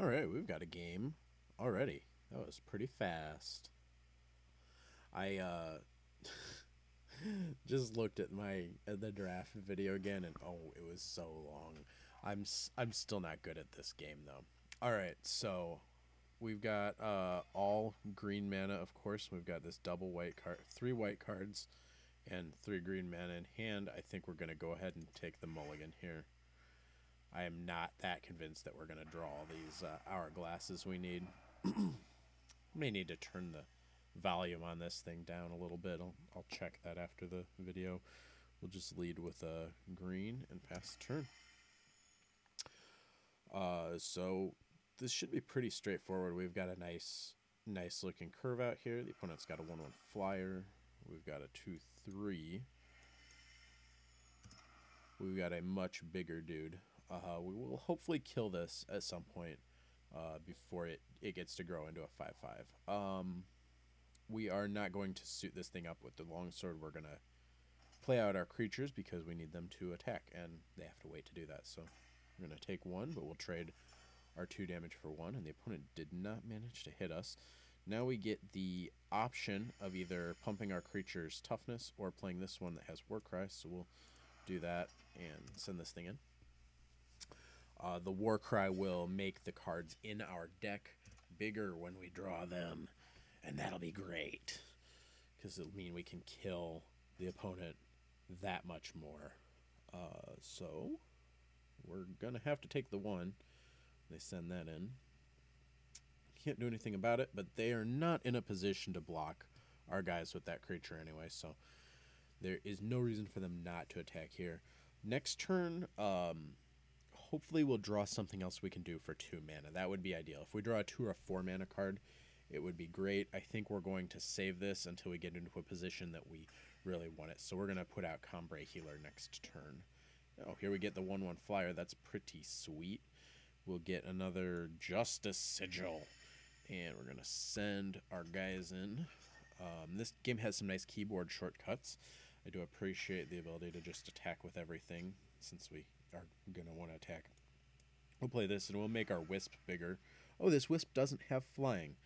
All right, we've got a game already. That was pretty fast. I just looked at the draft video again, and oh, it was so long. I'm still not good at this game though. All right, so we've got all green mana, of course. We've got this double white card, three white cards, and three green mana in hand. I think we're gonna go ahead and take the mulligan here. I am not that convinced that we're gonna draw all these hourglasses we need. May need to turn the volume on this thing down a little bit. I'll check that after the video. We'll just lead with a green and pass the turn. So this should be pretty straightforward. We've got a nice looking curve out here. The opponent's got a 1/1 flyer. We've got a 2/3. We've got a much bigger dude. We will hopefully kill this at some point before it gets to grow into a 5/5. We are not going to suit this thing up with the longsword. We're going to play out our creatures because we need them to attack, and they have to wait to do that. So we're going to take one, but we'll trade our 2 damage for 1, and the opponent did not manage to hit us. Now we get the option of either pumping our creature's toughness or playing this one that has Warcry, so we'll do that and send this thing in. The Warcry will make the cards in our deck bigger when we draw them, and that'll be great because it'll mean we can kill the opponent that much more. So we're gonna have to take the 1. They send that in. Can't do anything about it, but they are not in a position to block our guys with that creature anyway, so there is no reason for them not to attack here. Next turn, hopefully we'll draw something else we can do for 2 mana. That would be ideal. If we draw a 2 or a 4 mana card, it would be great. I think we're going to save this until we get into a position that we really want it. So we're going to put out Combrei Healer next turn. Oh, here we get the 1/1 flyer. That's pretty sweet. We'll get another Justice Sigil, and we're going to send our guys in. This game has some nice keyboard shortcuts. I do appreciate the ability to just attack with everything since we are going to want to attack. We'll play this, and we'll make our Wisp bigger. Oh, this Wisp doesn't have flying.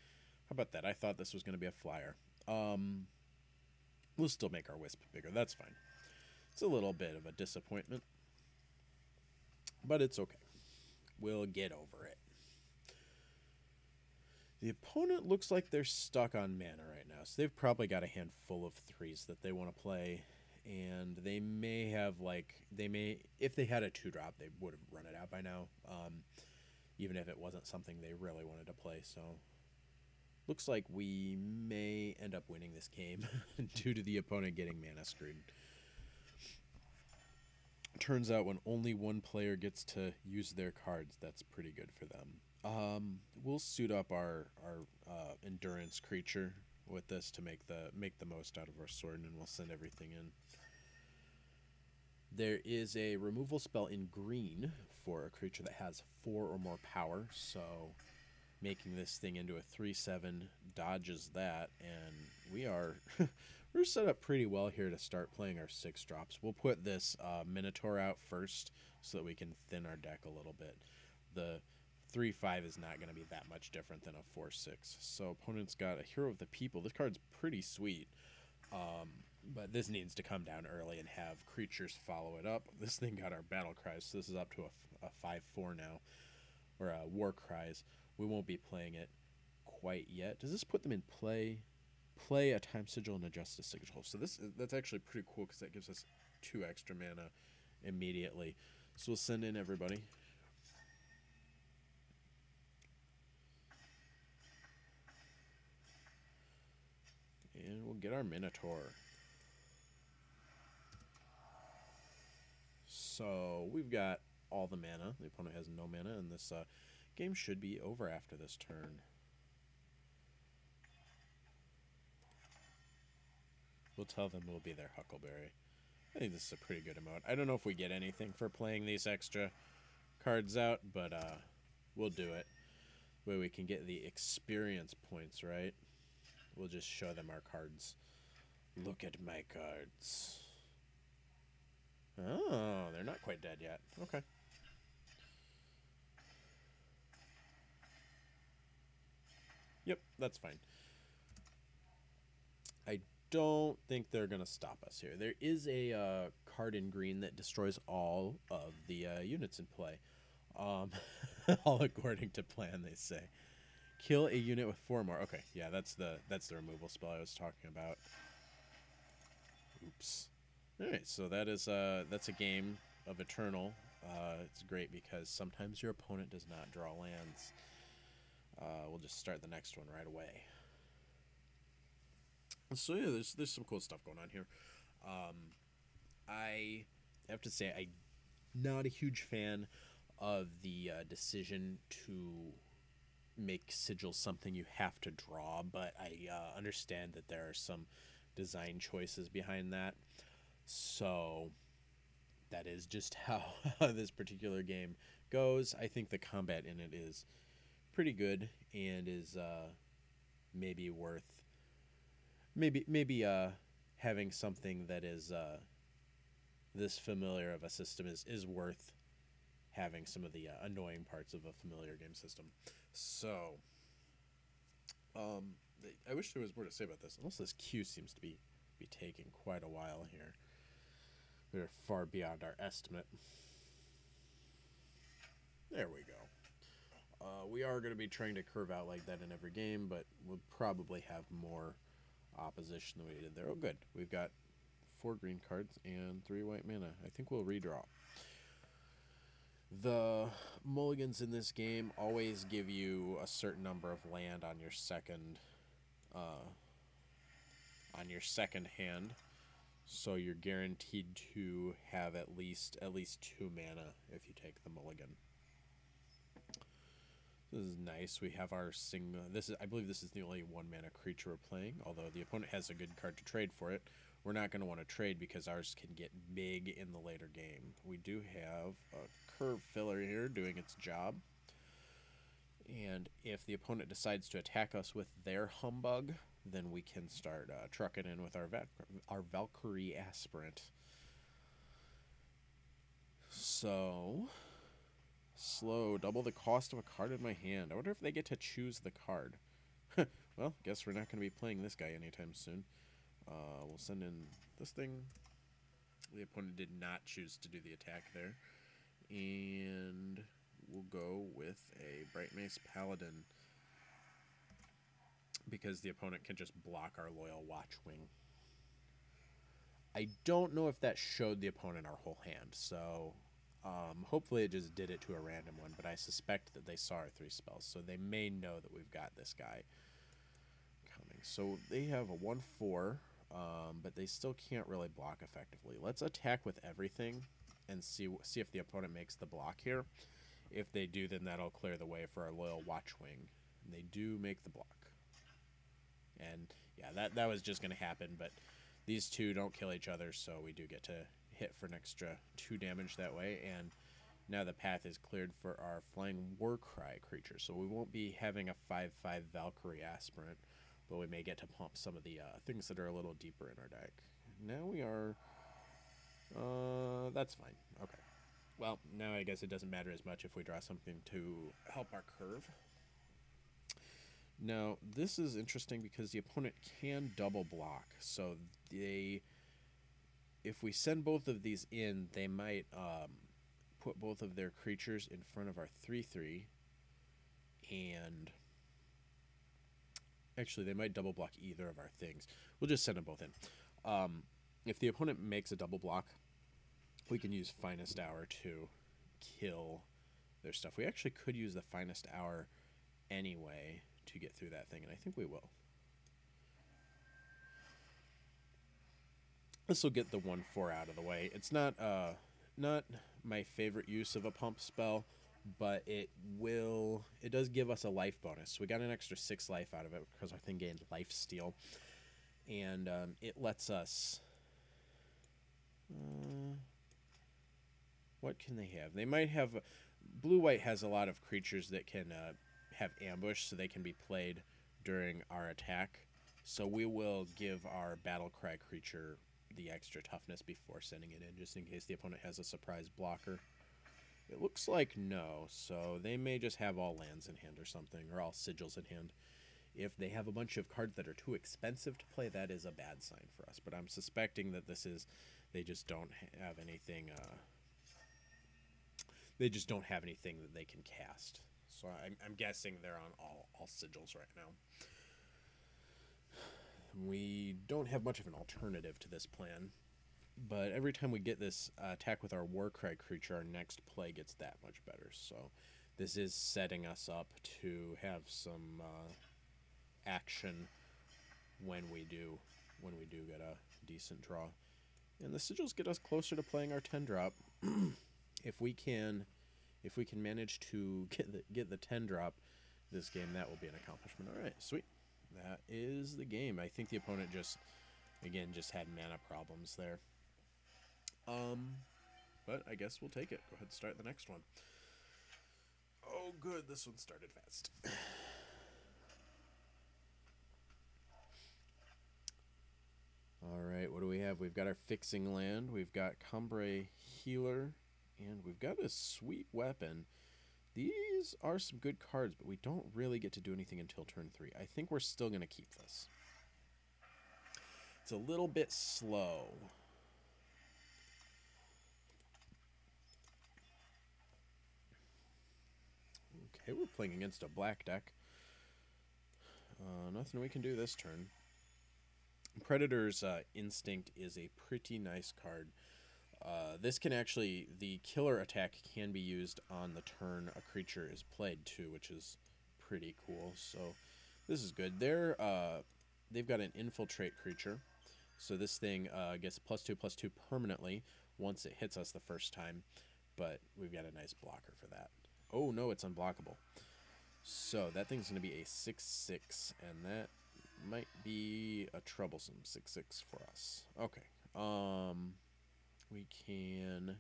How about that? I thought this was going to be a flyer. We'll still make our Wisp bigger. That's fine. It's a little bit of a disappointment, but it's okay. We'll get over it. The opponent looks like they're stuck on mana right now, so they've probably got a hand full of 3s that they want to play, and they may have, if they had a 2-drop, they would have run it out by now, even if it wasn't something they really wanted to play. So looks like we may end up winning this game due to the opponent getting mana screwed. Turns out when only one player gets to use their cards, that's pretty good for them. We'll suit up our endurance creature with this to make the most out of our sword, and we'll send everything in. There is a removal spell in green for a creature that has 4 or more power, so making this thing into a 3/7 dodges that, and we're set up pretty well here to start playing our 6-drops. We'll put this Minotaur out first so that we can thin our deck a little bit. The 3/5 is not going to be that much different than a 4/6. So opponent's got a Hero of the People. This card's pretty sweet, but this needs to come down early and have creatures follow it up. This thing got our Battle Cries, so this is up to a 5/4 now, or a War Cries. We won't be playing it quite yet. Does this put them in play? Play a Time Sigil and a Justice Sigil. So that's actually pretty cool because that gives us 2 extra mana immediately. So we'll send in everybody. And we'll get our Minotaur. So we've got all the mana. The opponent has no mana, and this game should be over after this turn. We'll tell them we'll be their Huckleberry. I think this is a pretty good amount. I don't know if we get anything for playing these extra cards out, but we'll do it. Where we can get the experience points, right? We'll just show them our cards. Look at my cards. Oh, they're not quite dead yet. Okay. Yep, that's fine. I don't think they're going to stop us here. There is a card in green that destroys all of the units in play. All according to plan, they say. Kill a unit with 4 more. Okay, yeah, that's the removal spell I was talking about. Oops. All right, so that's a game of Eternal. It's great because sometimes your opponent does not draw lands. We'll just start the next one right away. So yeah, there's some cool stuff going on here. I have to say I'm not a huge fan of the decision to make sigils something you have to draw, but I understand that there are some design choices behind that. So that is just how this particular game goes. I think the combat in it is pretty good and is maybe worth maybe having something that is this familiar of a system is worth having some of the annoying parts of a familiar game system. So I wish there was more to say about this, unless this queue seems to be taking quite a while here. We're far beyond our estimate. There we go. We are going to be trying to curve out like that in every game, but we'll probably have more opposition than we did there. Oh, good. We've got 4 green cards and 3 white mana. I think we'll redraw. The mulligans in this game always give you a certain number of land on your second hand, so you're guaranteed to have at least 2 mana if you take the mulligan. This is nice. We have our single. I believe this is the only 1 mana creature we're playing. Although the opponent has a good card to trade for it, we're not going to want to trade because ours can get big in the later game. We do have a curve filler here doing its job, and if the opponent decides to attack us with their humbug, then we can start trucking in with our Valkyrie Aspirant. So. Slow, double the cost of a card in my hand. I wonder if they get to choose the card. Well, guess we're not going to be playing this guy anytime soon. We'll send in this thing. The opponent did not choose to do the attack there. And we'll go with a Bright Mace Paladin, because the opponent can just block our Loyal Watchwing. I don't know if that showed the opponent our whole hand, so... hopefully it just did it to a random one, but I suspect that they saw our 3 spells, so they may know that we've got this guy coming. So they have a 1/4, but they still can't really block effectively. Let's attack with everything and see if the opponent makes the block here. If they do, then that'll clear the way for our Loyal Watchwing. And they do make the block. And yeah, that was just going to happen, but these two don't kill each other, so we do get to hit for an extra 2 damage that way. And now the path is cleared for our Flying Warcry creature, so we won't be having a 5/5 Valkyrie Aspirant, but we may get to pump some of the things that are a little deeper in our deck. Now we are... that's fine. Okay. Well, now I guess it doesn't matter as much if we draw something to help our curve. Now, this is interesting because the opponent can double block, so if we send both of these in, they might put both of their creatures in front of our 3/3, and actually they might double block either of our things. We'll just send them both in. If the opponent makes a double block, we can use Finest Hour to kill their stuff. We actually could use the Finest Hour anyway to get through that thing, and I think we will. This will get the 1/4 out of the way. It's not my favorite use of a pump spell, but it does give us a life bonus. We got an extra 6 life out of it because our thing gained life steal, and it lets us... what can they have? They might have... Blue-white has a lot of creatures that can have ambush, so they can be played during our attack. So we will give our Battlecry creature the extra toughness before sending it in, just in case the opponent has a surprise blocker. It looks like no, so they may just have all lands in hand or something, or all sigils in hand. If they have a bunch of cards that are too expensive to play, that is a bad sign for us. But I'm suspecting that this is, they just don't have anything. They just don't have anything that they can cast. So I'm guessing they're on all sigils right now. We don't have much of an alternative to this plan, but every time we get this attack with our Warcry creature, our next play gets that much better. So this is setting us up to have some action when we do get a decent draw. And the sigils get us closer to playing our 10-drop. If we can manage to get the 10-drop this game, that will be an accomplishment. All right, sweet. That is the game. I think the opponent just had mana problems there. But I guess we'll take it. Go ahead and start the next one. Oh, good. This one started fast. All right, what do we have? We've got our Fixing Land. We've got Cumbrae Healer. And we've got a sweet weapon. These are some good cards, but we don't really get to do anything until turn 3. I think we're still going to keep this. It's a little bit slow. Okay, we're playing against a black deck. Nothing we can do this turn. Predator's Instinct is a pretty nice card. This can actually, the killer attack can be used on the turn a creature is played too, which is pretty cool. So this is good. They've got an infiltrate creature. So this thing gets +2/+2 permanently once it hits us the first time. But we've got a nice blocker for that. Oh no, it's unblockable. So that thing's going to be a 6/6, and that might be a troublesome 6/6 for us. Okay. We can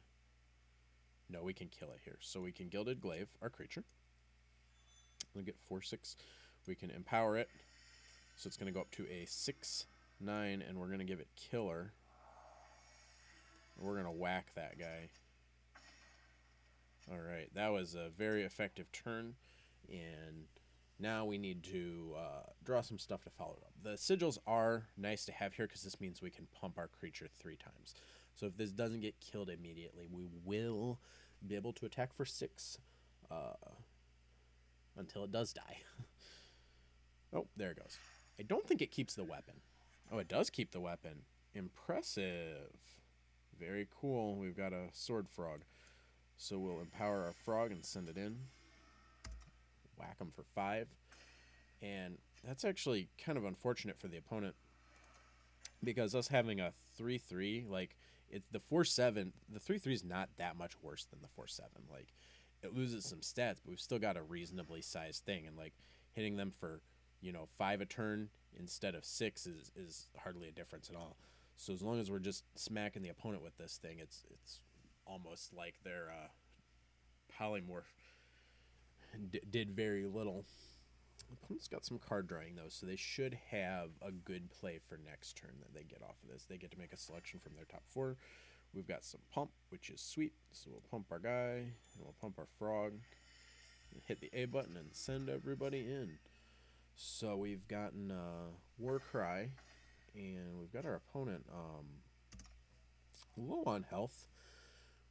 kill it here. So we can Gilded Glaive, our creature. We'll get 4/6. We can empower it. So it's going to go up to a 6/9, and we're going to give it killer. And we're going to whack that guy. All right, that was a very effective turn, and now we need to draw some stuff to follow it up. The sigils are nice to have here because this means we can pump our creature 3 times. So if this doesn't get killed immediately, we will be able to attack for 6 until it does die. Oh, there it goes. I don't think it keeps the weapon. Oh, it does keep the weapon. Impressive. Very cool. We've got a Sword Frog. So we'll empower our frog and send it in. Whack him for 5. And that's actually kind of unfortunate for the opponent, because us having a 3/3, like, it's the 4/7, the 3/3 is not that much worse than the 4/7. Like, it loses some stats, but we've still got a reasonably sized thing, and like hitting them for, 5 a turn instead of 6 is hardly a difference at all. So as long as we're just smacking the opponent with this thing, it's almost like their polymorph did very little. The opponent's got some card drawing though, so they should have a good play for next turn that they get off of this. They get to make a selection from their top 4. We've got some pump, which is sweet. So we'll pump our guy, and we'll pump our frog, hit the A button, and send everybody in. So we've gotten Warcry, and we've got our opponent low on health.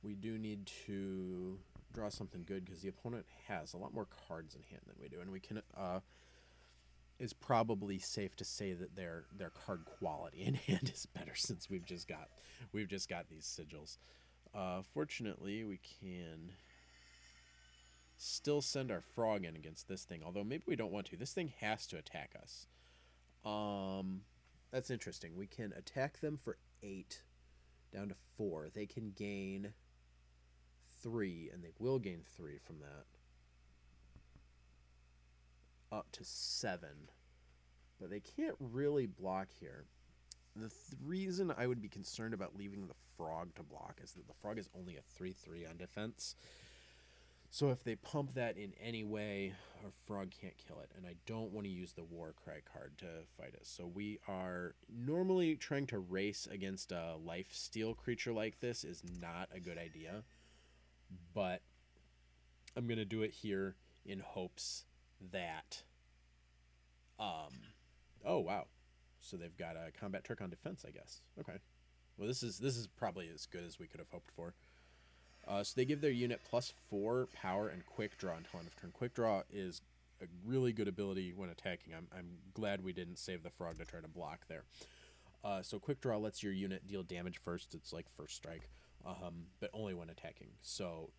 We do need to draw something good because the opponent has a lot more cards in hand than we do, and we can is probably safe to say that their card quality in hand is better since we've just got these sigils. Fortunately, we can still send our frog in against this thing, although maybe we don't want to. This thing has to attack us. That's interesting. We can attack them for 8 down to 4. They can gain 3, and they will gain 3 from that, up to 7. But they can't really block here. The reason I would be concerned about leaving the frog to block is that the frog is only a 3/3 on defense. So if they pump that in any way, our frog can't kill it. And I don't want to use the Warcry card to fight it. So we are normally trying to race against a lifesteal creature like this is not a good idea. But I'm going to do it here in hopes that Oh wow, so they've got a combat trick on defense, I guess. Okay, well this is probably as good as we could have hoped for. So they give their unit +4 power and quick draw until end of turn. Quick draw is a really good ability when attacking. I'm glad we didn't save the frog to try to block there. So quick draw lets your unit deal damage first. It's like first strike, but only when attacking. So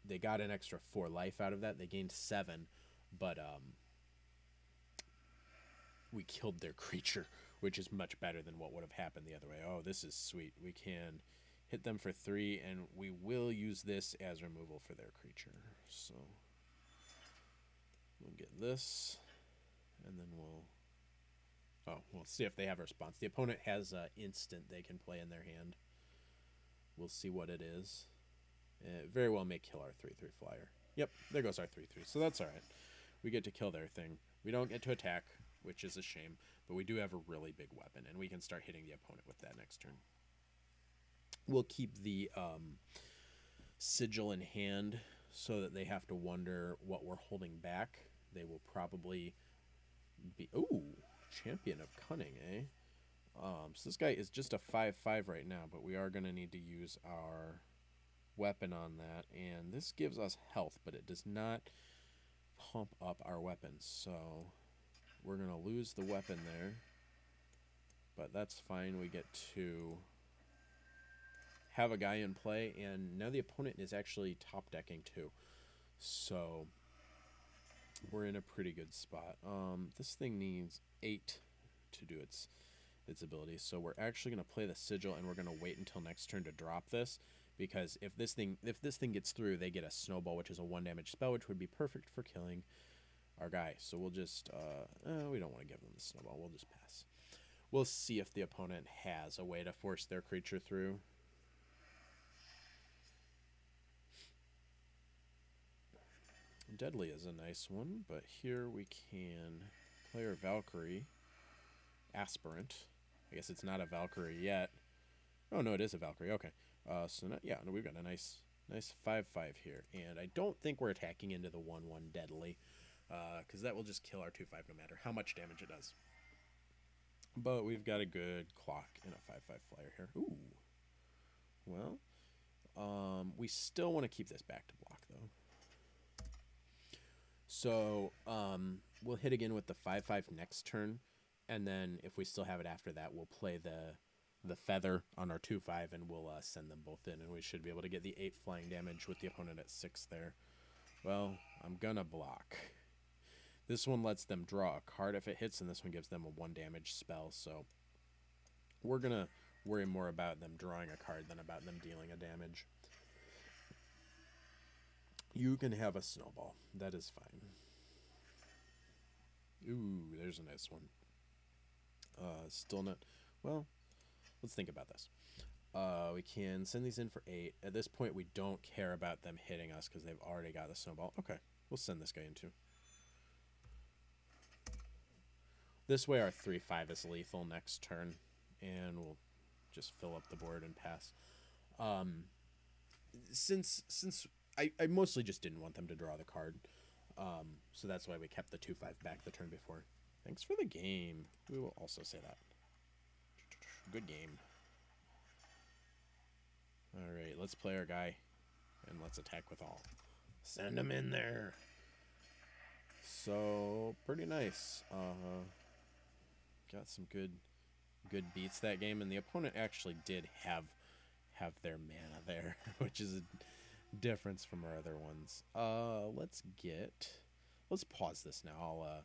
they got an extra 4 life out of that. They gained 7, but we killed their creature, which is much better than what would have happened the other way. Oh, this is sweet. We can hit them for 3, and we will use this as removal for their creature. So we'll get this, and then we'll see if they have a response. The opponent has an instant they can play in their hand. We'll see what it is. It very well may kill our 3/3 flyer. Yep, there goes our 3/3. So that's all right. We get to kill their thing. We don't get to attack, which is a shame, but we do have a really big weapon, and we can start hitting the opponent with that next turn. We'll keep the sigil in hand so that they have to wonder what we're holding back. They will probably be... Ooh, Champion of Cunning, eh? So this guy is just a 5/5 right now, but we are going to need to use our weapon on that, and this gives us health, but it does not pump up our weapons, so we're going to lose the weapon there, but that's fine. We get to have a guy in play, and now the opponent is actually top decking too, so we're in a pretty good spot. This thing needs 8 to do its abilities, so we're actually going to play the sigil, and we're going to wait until next turn to drop this, because if this thing gets through, they get a snowball, which is a 1 damage spell, which would be perfect for killing our guy. So we'll just we don't want to give them the snowball. We'll just pass. We'll see if the opponent has a way to force their creature through. Deadly is a nice one, but here we can play our Valkyrie. Aspirant. I guess it's not a Valkyrie yet. Oh, no, it is a Valkyrie. Okay. So, we've got a nice 5/5 here. And I don't think we're attacking into the 1/1 Deadly, because that will just kill our 2/5 no matter how much damage it does. But we've got a good clock in a 5/5 flyer here. Ooh. Well, we still want to keep this back to block, though. So we'll hit again with the 5/5 next turn, and then if we still have it after that, we'll play the feather on our 2/5, and we'll send them both in, and we should be able to get the 8 flying damage with the opponent at 6 there. Well, I'm gonna block. This one lets them draw a card if it hits, and this one gives them a 1 damage spell, so we're gonna worry more about them drawing a card than about them dealing a damage. You can have a snowball. That is fine. Ooh, there's a nice one. Still not... Well, let's think about this. We can send these in for 8. At this point, we don't care about them hitting us because they've already got a snowball. Okay, we'll send this guy in too. This way our 3/5 is lethal next turn, and we'll just fill up the board and pass. Since I mostly just didn't want them to draw the card, so that's why we kept the 2/5 back the turn before. Thanks for the game. We will also say that. Good game. Alright, let's play our guy, and let's attack with all. Send him in there. So, pretty nice. Got some good beats that game, and the opponent actually did have their mana there, which is a difference from our other ones. Let's pause this now.